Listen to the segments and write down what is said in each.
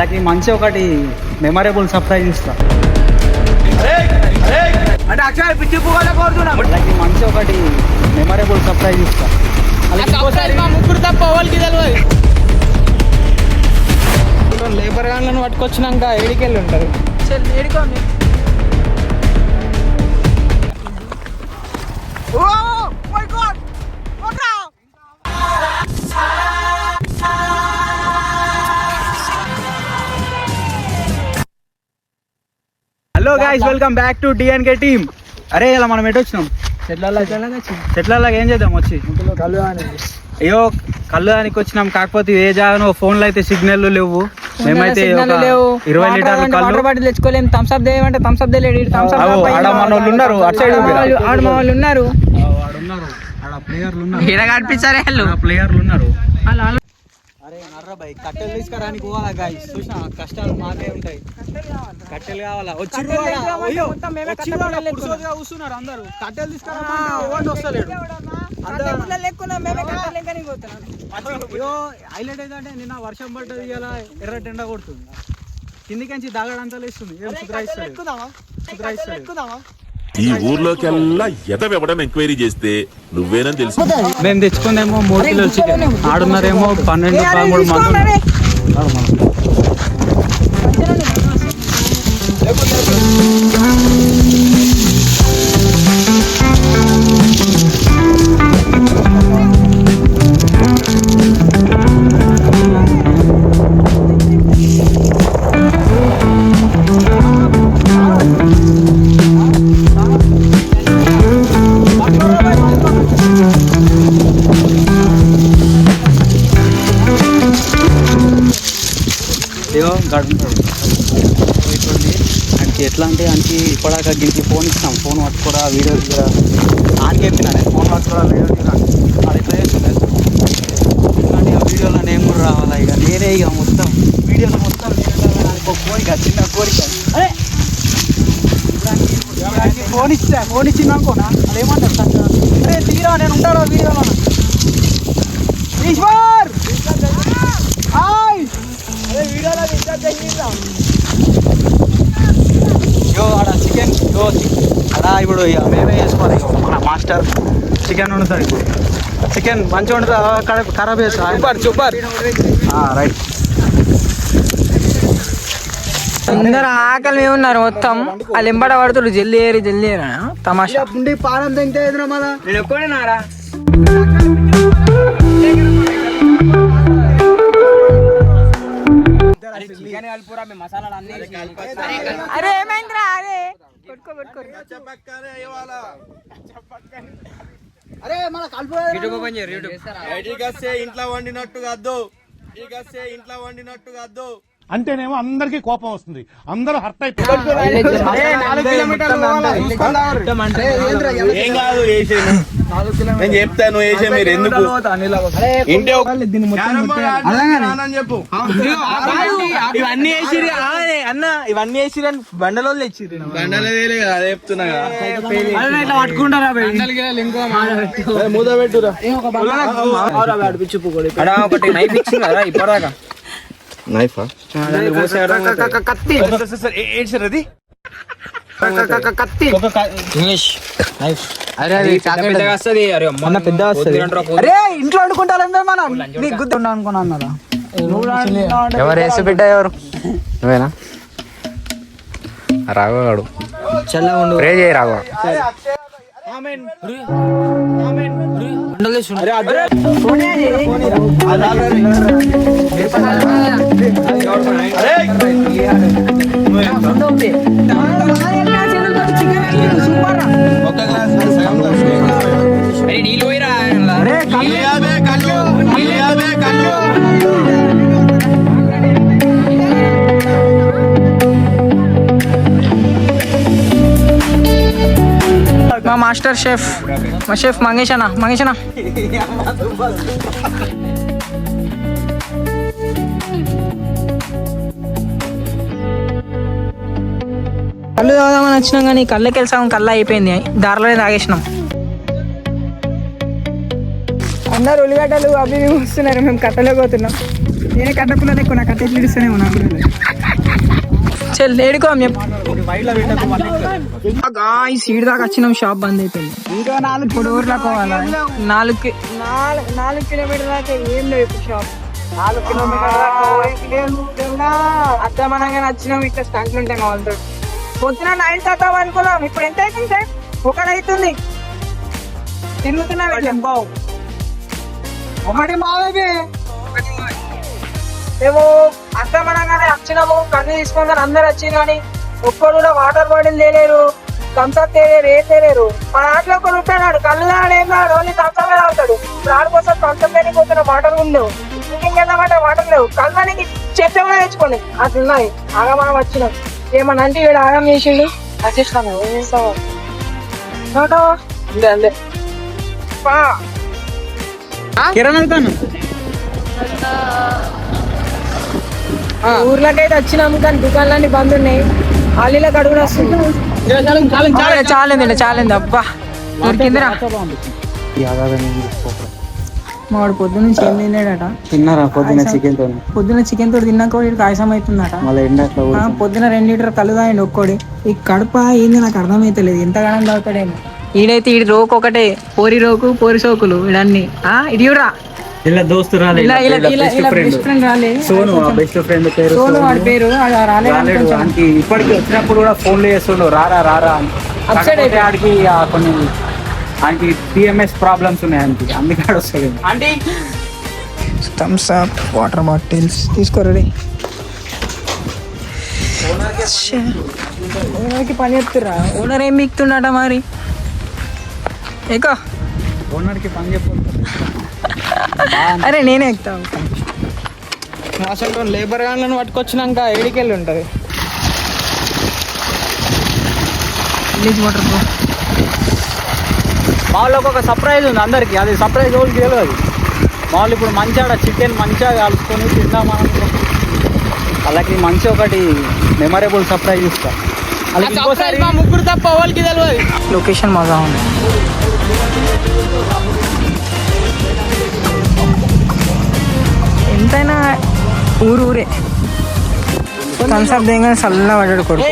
వాళ్ళకి మంచి ఒకటి మెమరబుల్ సర్ప్రైజ్ ఇస్తా. అంటే అక్షరాలు పిచ్చి పువ్వులా కోరుతున్నాం. వాళ్ళకి మంచి ఒకటి మెమరబుల్ సర్ప్రైజ్ ఇస్తా. మా ముగ్గురు తప్ప వాళ్ళకి తెలియదు. లేబర్ గాన్లను పట్టుకొచ్చినాక ఏడికెళ్ళి ఉంటారు. ఏడుకోండి. Hello guys, welcome back to DNK team. అరే ఇలా మనం ఎటు వచ్చినాం? చెట్లలాగా ఏం చేద్దాం వచ్చి? అయ్యో కళ్ళు దానికి వచ్చినాం. కాకపోతే ఏ జాగానో ఫోన్లో అయితే సిగ్నల్ లేవు. మేమైతే 20 లీటర్ల కళ్ళు బాటిల్ తెచ్చుకోలేము. థమ్స్అప్ దేవంటే థమ్స్అప్ తెలియదు. ఉన్నారు అటు సైడ్ వాళ్ళు ఉన్నారు. ప్లేయర్లు ఉన్నారు. అరే నర్ర బై కట్టెలు తీసుకురానికి పోవాలా గాయస్? చూసిన కష్టాలు మాకే ఉంటాయి. కట్టెలు కావాలా? కూర్చున్నారు అందరూ. కట్టెలు తీసుకురా వస్తలేడు. హైలైట్ ఏంటంటే నిన్న వర్షం పడ్డది, ఇలా ఎర్రటి ఎండ కొడుతుంది. కిందికించి దాగడంతా లేస్తుంది. ఏం సుధరాయిస్తాడు. ఈ ఊర్లోకెల్లా ఎదవెవడని ఎంక్వైరీ చేస్తే నువ్వేనని తెలుసు. మేము తెచ్చుకుందేమో 3 కిలోలు చికెన్, ఆడున్నారేమో 12-13 మంది. ఆయనకి ఎట్లా అంటే ఆయనకి ఇప్పటిదాకా గిరికి ఫోన్ ఇచ్చినాం. ఫోన్ పట్టుకోరా వీడియో తీరా అని చెప్పిన. నేను ఫోన్ పట్టుకోరా వీడియో తీరా అది ఎట్లా చేస్తుంది. కానీ ఆ వీడియోలో నేను కూడా రావాలా? ఇక నేనే ఇక మొత్తం వీడియోలో మొత్తం ఒక కోరిక, చిన్న కోరిక. ఫోన్ ఇచ్చింది అనుకోనా అది ఏమంటారు సార్? అరే తీరా నేను ఉంటాడు వీడియోలో. ఈశ్వర్ ఆడ చికెన్ అడా ఇప్పుడు మేమే చేసుకోవాలి. మన మాస్టర్ చికెన్ వండుతాడు. ఇప్పుడు చికెన్ మంచిగా వండుతా, ఖరాబ్ చేస్తా. Super right. అందరు ఆకలి ఉన్నారు మొత్తం. వాళ్ళు ఎంబడ పడుతున్నారు. జల్లి ఏరి తమాషా పానం తింటే ఎదురు మళ్ళా నేను ఎక్కువనారా. అరే ఏమైందిరా? అరే అరే మన కలుపు ఇంట్లో వండినట్టు కాదు. అంటేనేమో అందరికి కోపం వస్తుంది, అందరూ హర్ట్ అయిపోతారు. ఏం కాదు నేను చెప్తాను వేసే. మీరు ఎందుకు ఇంటే చెప్పు. ఇవన్నీ వేసిరి అన్న, ఇవన్నీ వేసిరి అని బండలో తెచ్చిరి. బండలే కదా అదే చెప్తున్నా. ఇట్లా పట్టుకుంటారా? మూత పెట్టురా. ఒకటి నైఫ్ ఇచ్చింది కదా ఇప్పటిదాకా. నైఫా కత్తి ఇంగ్లీష్ నైఫ్. అరే పెద్దగా వస్తుంది. అరే ఇంట్లో వండుకుంటారు మనం. నీకు గుర్తు అనుకున్నా అన్నారా? ఎవరు వేసి బిడ్డ? ఎవరు? నువ్వేనా? రాఘవాడు చల్లగా ఉండు. ప్రే చేయి రాఘవ. నీళ్ళు పోయిరా. మా మాస్టర్ షెఫ్, మా షెఫ్ మంగేషనా. కళ్ళు తాగుదామని వచ్చినాం కానీ కళ్ళకి వెళ్తాం. కళ్ళ అయిపోయింది. దారిలోనే తాగేసినాం. అందరు ఉల్లిగడ్డలు అవి ఇవి వస్తున్నారు, మేము కట్టలో పోతున్నాం. నేనే కట్టకుండా ఎక్కువ నా కట్ట ఎట్లు ఇస్తూనే ఉన్నాను. లేడుకో ఈ సీడ్ దాకా వచ్చినాం, షాప్ బంద్ అయిపోయింది. ఇంకా 4 ఊర్లో పోవాలి. 4 కిలోమీటర్ దాకా ఏం లేవు ఇప్పుడు షాప్. 4 కిలోమీటర్ అర్థమనగానే వచ్చినాం. ఇక్కడ స్టంట్లు ఉంటాయి వాళ్ళతో. పొద్దున 9 చేద్దాం అనుకున్నాం, ఇప్పుడు ఎంత అవుతుంది సార్? 1 అవుతుంది. తిరుగుతున్నాం బావు ఒకటి మావే. మేము అర్థమనగానే వచ్చినాము, కన్ను తీసుకుని అందరు వచ్చింది. కానీ ఒక్కడు కూడా వాటర్ బాటిల్ తేలేరు, థమ్స్అప్ తేలేరు, ఏం తేలేరు. మా దాంట్లో ఒకడు ఉంటాడు, కళ్ళు తాడు, ఏం కాదు, ఓన్లీ థమ్స్అప్ తాగుతాడు. దాని కోసం థమ్స్అప్ లేని పోతున్న వాటర్ ఉండవు. ఇంకేందన్నమాట వాటర్ లేవు. కళ్ళకి చెత్త కూడా తెచ్చుకోండి అట్లున్నాయి. ఆగమనం వచ్చినాం. ఏమన్నా అంటే వీడు ఆగం చేసిండు. వచ్చేస్తాను, ఏం చేస్తావు అంతే కిరణ్ వెళ్తాను. ఊర్లకైతే వచ్చినాము, కానీ దుకాణాలన్నీ బంద్ ఉన్నాయి. ఆలీలకు అడుగులు వస్తుంది. చాలండి అబ్బా దొరికిందిరా. వాడు పొద్దున్న నుంచి ఏం తిన్నాడట? తిన్నారా పొద్దున్న చికెన్ తో? పొద్దున్న చికెన్ తోటి తిన్నాక కాయసం అవుతుందట. పొద్దున 2 లీటర్ కళ్ళు తాగండి ఒక్కడి. ఈ కడప ఏంది నాకు అర్థమైతలేదు, ఎంతగానో తాగుతాడేమో. ఈడైతే ఈ రోకు ఒకటే, పోరి రోకు పోరి సోకులు ఇడన్నీ. ఇది కూడా ఇలా దోస్తు రాలే, బెస్ట్ ఫ్రెండ్ రాలే. సోను బెస్ట్ ఫ్రెండ్ పేరు సోను, వాడి పేరు రాలేదు. ఇప్పటికి వచ్చినప్పుడు కూడా ఫోన్లు చేస్తుండు, రారా రారా అని. ఆడికి కొన్ని ఆయనకి పిఎంఎస్ ప్రాబ్లమ్స్ ఉన్నాయి, ఆయనకి అందుకే వస్తుంది. అంటే థమ్స్ అప్, వాటర్ బాటిల్స్ తీసుకోరండి. ఓనర్కి పని చెప్తురా? ఓనర్ ఏం మిక్తుండట మరి? ఓనర్కి పని చెప్పు. అరే నేనే ఎక్కుతాను. అసలు లేబర్ గాన్లను పట్టుకొచ్చినాక ఏడికెళ్ళి ఉంటుంది. విలేజ్ వాటర్ మా వాళ్ళకి ఒక సర్ప్రైజ్ ఉంది అందరికి. అది సర్ప్రైజ్ వాళ్ళకి తెలియదు. మా వాళ్ళు ఇప్పుడు మంచిగా చికెన్ మంచిగా కలుసుకొని తిందామని వాళ్ళకి మంచి ఒకటి మెమరబుల్ సర్ప్రైజ్ ఇస్తా. ముగ్గురు తప్ప వాళ్ళకి తెలియదు. లొకేషన్ మజా ఉంది. ఎంతైనా ఊరే థమ్స్అప్ దేగానే చల్లగా పడ్డాడు కొడుకు.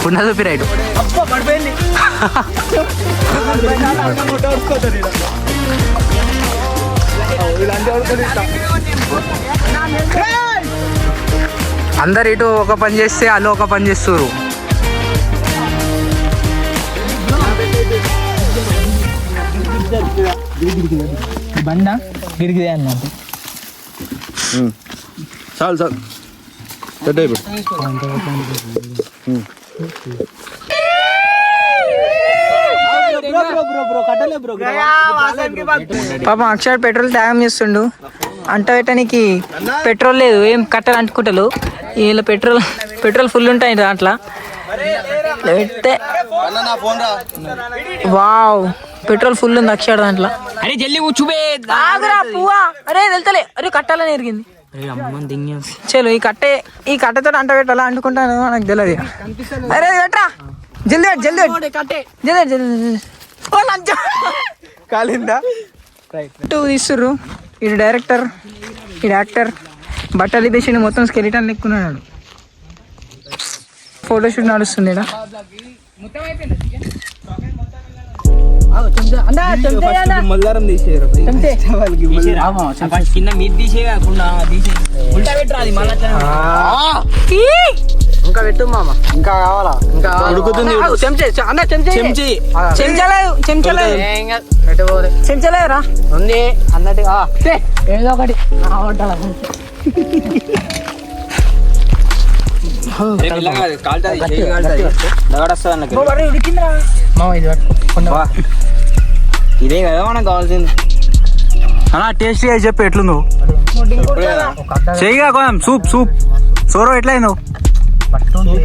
ఉన్నది రైట్ అందరు ఇటు ఒక పని చేస్తే వాళ్ళు ఒక పని చేస్తారు. బండ గిరిగిదే అన్నమాట. చాలు చాలు పాపం అక్షర్ పెట్రోల్ త్యాగం చేస్తుండు. అంట పెట్టడానికి పెట్రోల్ లేదు, ఏం కట్టలు అంటుకుంటలు. వీళ్ళ పెట్రోల్ ఫుల్ ఉంటాయి దాంట్లో పెడితే. వావ్, పెట్రోల్ ఫుల్ ఉంది అక్షర్ దాంట్లో. అరే జల్లి ఆగురా పువ్వా. అరే వెళ్తలే. అరే కట్టాలని ఎరిగింది. చలో ఈ కట్టతో అంట పెట్టాలా అంటుకుంటాను, నాకు తెలియదు. అరే పెట్టరా జల్దీ కాలిందా తీస్తుర్రు. ఇడు డైరెక్టర్, ఇడు యాక్టర్. బట్టలు తీసి మొత్తం స్కెలిటన్ లెక్కున్నాడు. ఫోటోషూట్ నడుస్తుంది. మల్లారం తీసేయరు కింద మీరు తీసేయకుండా ఇంకా పెట్టు మామ. ఇంకా కావాలా? ఇంకా చెంచలేరా ఉంది అన్నట్టుగా ఏదో ఒకటి ఇదే కదా మనకు కావాల్సింది. అలా టేస్టీ అని చెప్పి ఎట్లుందో చెయ్యిగా. కొంచెం సూప్ సోరో ఎట్లయిందో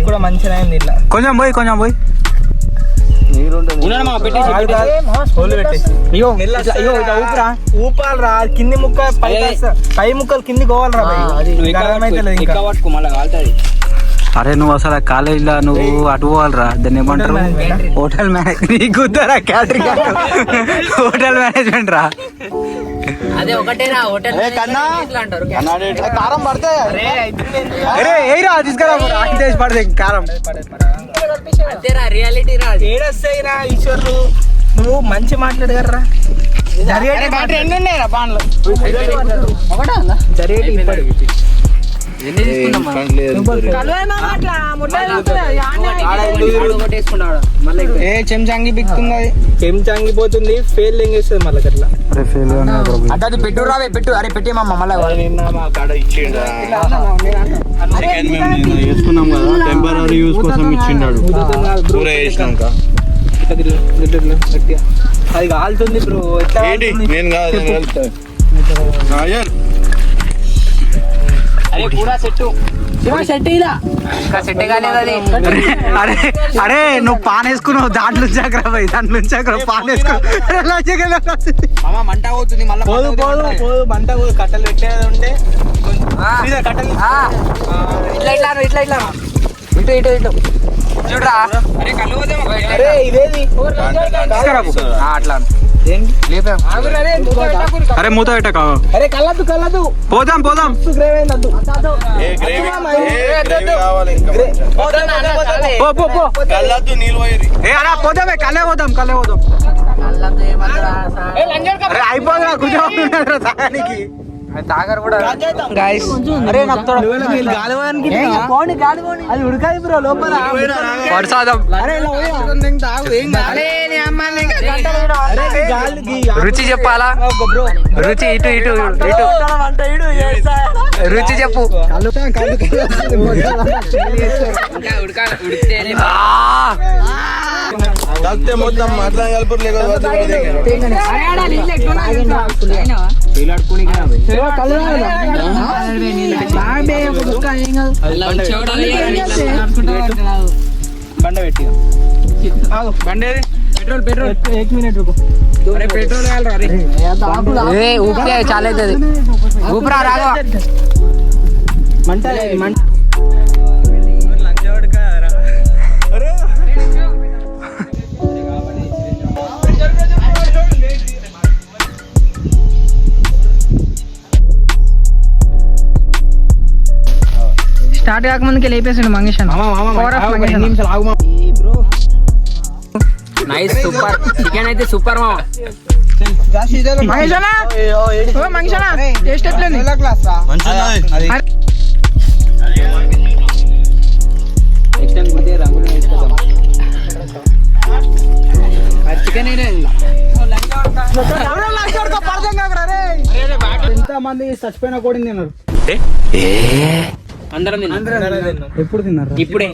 కూడా మంచిగా అయింది. ఇట్లా కొంచెం పోయి ఊపాలరా కింది ముక్క పై ముక్కలు కింది పోవాలరా అరే నువ్వు అసలు కాలేజీలో నువ్వు అటు పోవాలరా దాన్ని ఏమంటారు హోటల్ మేనేజ్మెంట్ నీకు క్యాటరింగ్ హోటల్ మేనేజ్మెంట్ రా అదే ఒకటేరా హోటల్ కారం పడితే అరే ఏరా తీసుకురా రాకేష్ పడితే కారం అంతేరా రియాలిటీ రా ఏడొస్తాయిరా ఈశ్వర్లు నువ్వు మంచి మాట్లాడగలరా చెంచాంగి బిక్తుంది చెంచాంగి పోతుంది ఫెయిల్ ఎంగేస్తుంది మళ్ళీ అట్లా అది పెట్టు రావే పెట్టు అరే పెట్టేమమ్మ మళ్ళీ వేసుకున్నాం కదా టెంపరీ యూస్ కోసం ఇచ్చిండాడు అది కాలుతుంది బ్రో నేను కాదు అరే పూరా సెట్ సెట్ కాలేదు అది అరే అరే నువ్వు పాన్ వేసుకున్నావు దాంట్లో చక్ర పోయి దాంట్లో చక్ర పాన్ వేసుకున్నావు మంట అవుతుంది మళ్ళీ పోదు మంట పోదు కట్టలు పెట్టేది ఉంటే కట్టలు ఇట్లా ఇటు చూడరా అరే ఇదేది అట్లా అరే మూత పెట్టక అరే కళ్ళదు పోదాం ఏ అలా పోదామే కళ్ళే పోదాం అరే అయిపోదా కూర్చోవాలి తాగానికి తాగరు కూడా గైస్ అరే నాకు అది ఉడకాది బ్రో లోపల ప్రసాదం రుచి చెప్పాలా రుచి ఇటు రుచి చెప్పు మొత్తం అట్లా కలుపురు బండ పెట్టి బండేది పెట్రోల్ 1 మినిట్ పెట్రోల్ ఊపితే చాలా అవుతుంది ఊపిరా రాగా మంట స్టార్ట్ కాకముందుకే లేపేసాడు మంగేశాను నైస్ సూపర్ చికెన్ అయితే సూపర్ మామ మంగేశానా టేస్ట్ ఎట్లుంది చికెన్ ఎంత మంది చచ్చిపోయిన కూడా తిన్నారు అందరం ఎప్పుడు తిన్నారు ఇప్పుడే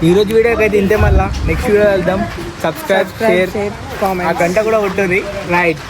ఈ రోజు వీడియోకి అయితే ఇంతే మళ్ళా నెక్స్ట్ వీడియో వెళ్దాం సబ్స్క్రైబ్ షేర్ ఆ గంట కూడా ఉంటుంది రైట్